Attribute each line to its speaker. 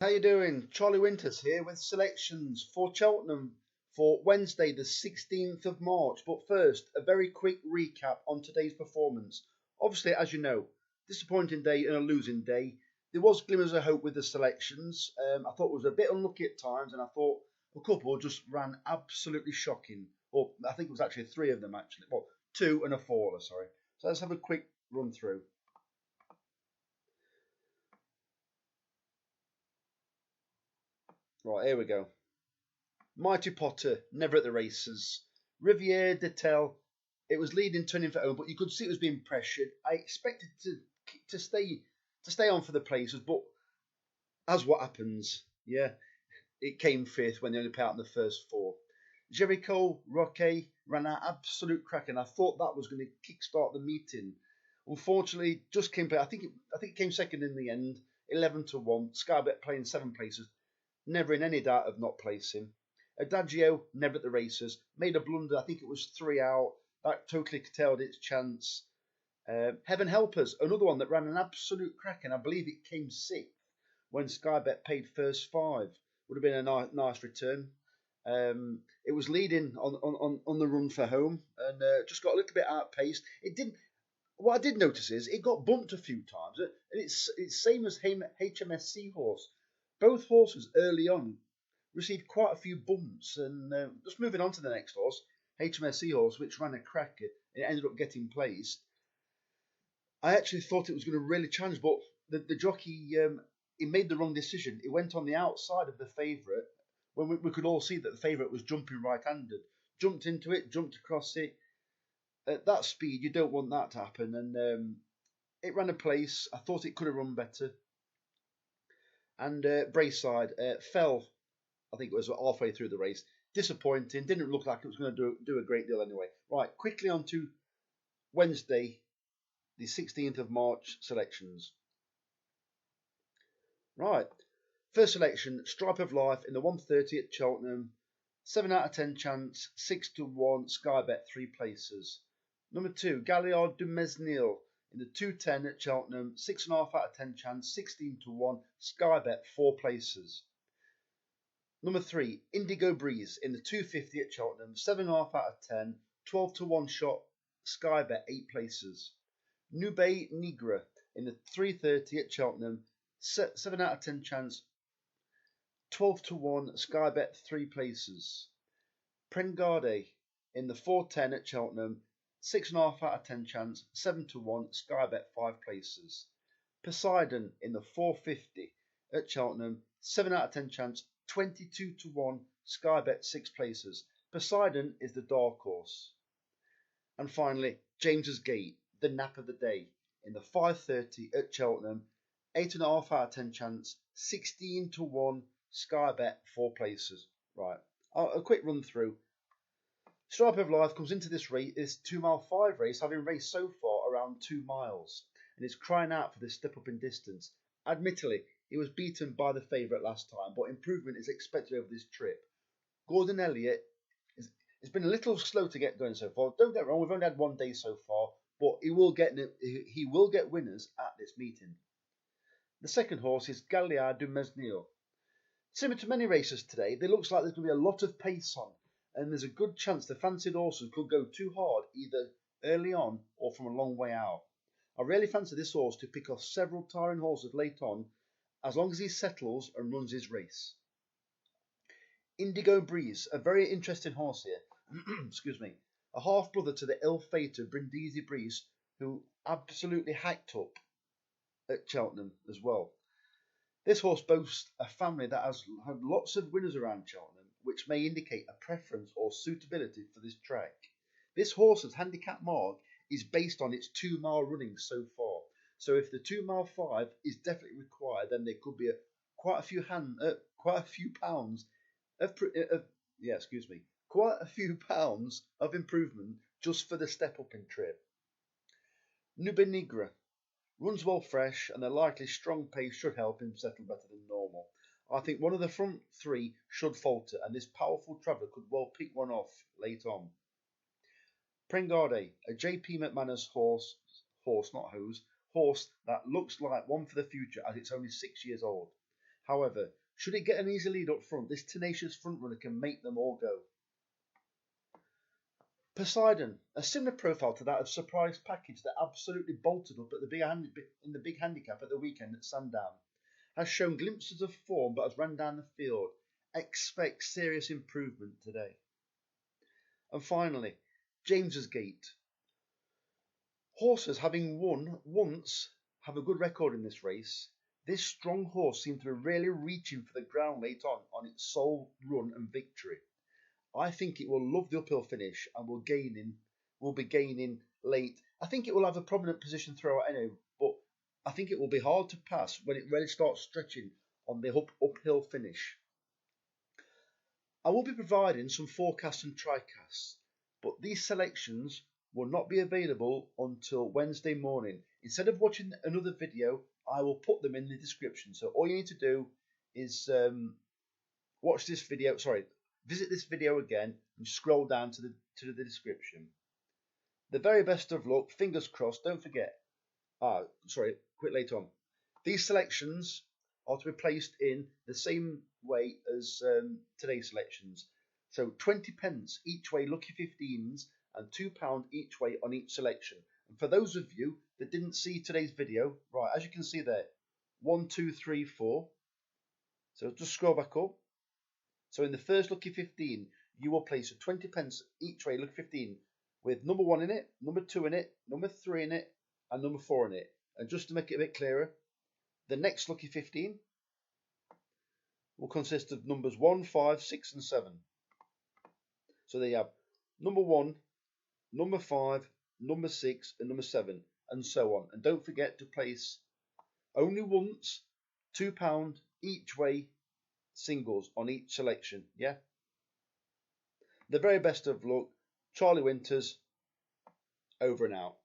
Speaker 1: How you doing? Charlie Winters here with selections for Cheltenham for Wednesday the 16th of March. But first, a very quick recap on today's performance. Obviously, as you know, disappointing day and a losing day. There was glimmers of hope with the selections. I thought it was a bit unlucky at times, and I thought a couple just ran absolutely shocking. Or I think it was actually three of them actually. Well, two and a faller, sorry. So let's have a quick run through. Right, here we go. Mighty Potter, never at the races. Riviere de Tel, it was leading, turning for home, but you could see it was being pressured. I expected to stay on for the places, but as what happens, yeah, it came fifth when they only put out in the first four. Jericho Roque ran an absolute crack, and I thought that was going to kickstart the meeting. Unfortunately, just came. I think it came second in the end, 11-1. Skybet playing 7 places, never in any doubt of not placing. Adagio, never at the races, made a blunder. I think it was 3 out. That totally curtailed its chance. Heaven Help Us, another one that ran an absolute crack, and I believe it came 6th when Skybet paid first 5. Would have been a nice return. It was leading on the run for home and just got a little bit outpaced. It didn't. What I did notice is it got bumped a few times, and it's same as HMS Seahorse. Both horses early on received quite a few bumps, and just moving on to the next horse, HMS Seahorse, which ran a cracker, it ended up getting placed. I actually thought it was going to really challenge, but the jockey he made the wrong decision. He went on the outside of the favourite when we could all see that the favourite was jumping right-handed. Jumped into it, jumped across it. At that speed, you don't want that to happen, and it ran a place. I thought it could have run better. And Braeside fell, I think it was halfway through the race. Disappointing. Didn't look like it was going to do a great deal anyway. Right, quickly on to Wednesday, the 16th of March selections. Right, first selection, Stripe of Life in the 130 at Cheltenham. 7 out of 10 chance, 6-1, Skybet 3 places. Number 2, Gaillard du Mesnil in the 210 at Cheltenham. 6.5 out of 10 chance, 16-1, Skybet 4 places. Number 3, Indigo Breeze in the 250 at Cheltenham. 7.5 out of 10, 12-1 shot, Skybet 8 places. Nube Negra in the 330 at Cheltenham. 7 out of 10 chance, 12-1, Skybet 3 places. Prengarde in the 410 at Cheltenham. 6.5 out of 10 chance, 7-1, Skybet 5 places. Poseidon in the 450 at Cheltenham. 7 out of 10 chance, 22-1, Skybet 6 places. Poseidon is the dark horse. And finally, James's Gate, the nap of the day, in the 530 at Cheltenham. 8.5 out of 10 chance, 16-1, Skybet 4 places. Right, a quick run through. Stripe of Life comes into this 2-mile 5 race, having raced so far around 2 miles, and is crying out for this step up in distance. Admittedly, he was beaten by the favourite last time, but improvement is expected over this trip. Gordon Elliott has been a little slow to get going so far. Don't get wrong, we've only had 1 day so far, but he will get winners at this meeting. The second horse is Gaillard du Mesnil. Similar to many races today, there looks like there's going to be a lot of pace on, and there's a good chance the fancied horses could go too hard either early on or from a long way out. I really fancy this horse to pick off several tiring horses late on, as long as he settles and runs his race. Indigo Breeze, a very interesting horse here. Excuse me. A half-brother to the ill-fated Brindisi Breeze, who absolutely hacked up at Cheltenham as well. This horse boasts a family that has had lots of winners around Cheltenham, which may indicate a preference or suitability for this track. This horse's handicap mark is based on its 2-mile running so far. So if the 2-mile 5 is definitely required, then there could be quite a few pounds of improvement just for the step up in trip. Nube Negra runs well fresh, and the likely strong pace should help him settle better than normal. I think one of the front 3 should falter, and this powerful traveller could well pick one off late on. Prengarde, a JP McManus horse that looks like one for the future as it's only 6 years old. However, should it get an easy lead up front, this tenacious front runner can make them all go. Poseidon, a similar profile to that of Surprise Package that absolutely bolted up at in the big handicap at the weekend at Sandown, has shown glimpses of form but has ran down the field. Expect serious improvement today. And finally, James's Gate. Horses having won once have a good record in this race. This strong horse seemed to be really reaching for the ground late on its sole run and victory. I think it will love the uphill finish and will be gaining late. I think it will have a prominent position throughout anyway, but I think it will be hard to pass when it really starts stretching on the uphill finish. I will be providing some forecasts and tricasts, but these selections will not be available until Wednesday morning. Instead of watching another video, I will put them in the description. So all you need to do is visit this video again and scroll down to the description. The very best of luck, fingers crossed. Don't forget. Quit later on. These selections are to be placed in the same way as today's selections. So 20 pence each way lucky 15s and £2 each way on each selection. And for those of you that didn't see today's video, right, as you can see there, 1, 2, 3, 4. So just scroll back up. So in the first lucky 15, you will place a 20 pence each way lucky 15 with number 1 in it, number 2 in it, number 3 in it, and number 4 in it. And just to make it a bit clearer, the next lucky 15 will consist of numbers 1, 5, 6, and 7. So there you have number 1, number 5, number 6, and number 7, and so on. And don't forget to place only once £2 each way singles on each selection. Yeah. The very best of luck. Charlie Winters, over and out.